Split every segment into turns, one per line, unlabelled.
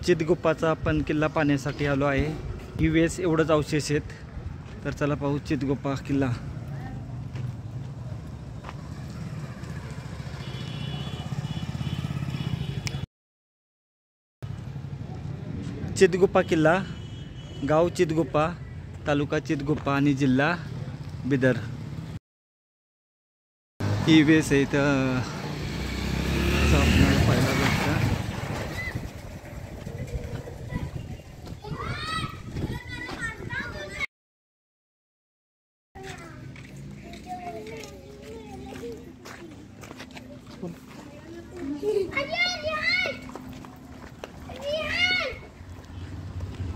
चितगुप्पाचा आपण किल्ला पाहण्यासाठी आलो आहे। ही वेळेस एवढंच अवशेष आहेत, तर चला पाहू चितगुप्पा किल्ला। चितगुप्पा किल्ला, गाव चितगुप्पा, तालुका चितगुप्पा आणि जिल्हा बिदर। ही वेस आहे इथं आपल्याला पाहायला भेटतं।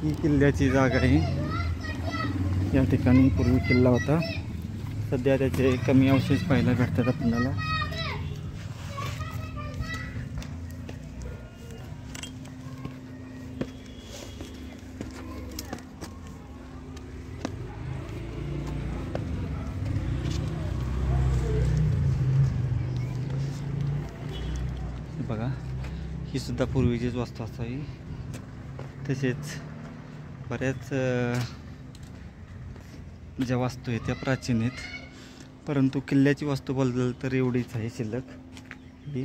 ही किल्ल्याची जागा आहे। या ठिकाणी पूर्वी किल्ला होता, सध्या त्याचे कमी अवशेष पाहायला भेटतात आपल्याला। बघा, ही सुद्धा पूर्वीचीच वास्तू असावी। तसेच बऱ्याच ज्या वास्तू आहेत त्या प्राचीन आहेत, परंतु किल्ल्याची वास्तू बदल तर एवढीच आहे शिल्लक ही।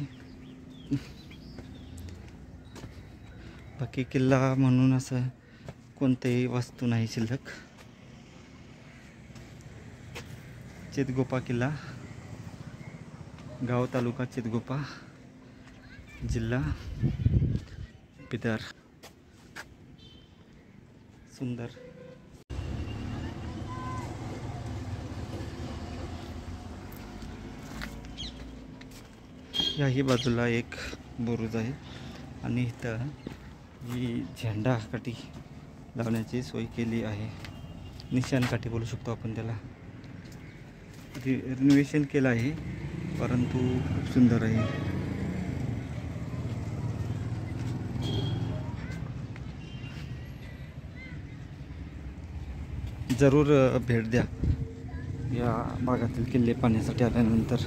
बाकी किल्ला म्हणून असं कोणतेही वास्तू नाही शिल्लक। चितगुप्पा किल्ला, गाव तालुका चितगुप्पा, जिल्हा बिदर। सुंदर। याही बाजूला एक बुरुज आहे आणि इथं ही झेंडा काठी लावण्याची सोय केली आहे। निशाण काठी बोलू शकतो आपण त्याला। रिनोव्हेशन केलं आहे, परंतु खूप सुंदर आहे। जरूर भेट द्या या भागातील किल्ले पाहण्यासाठी आल्यानंतर।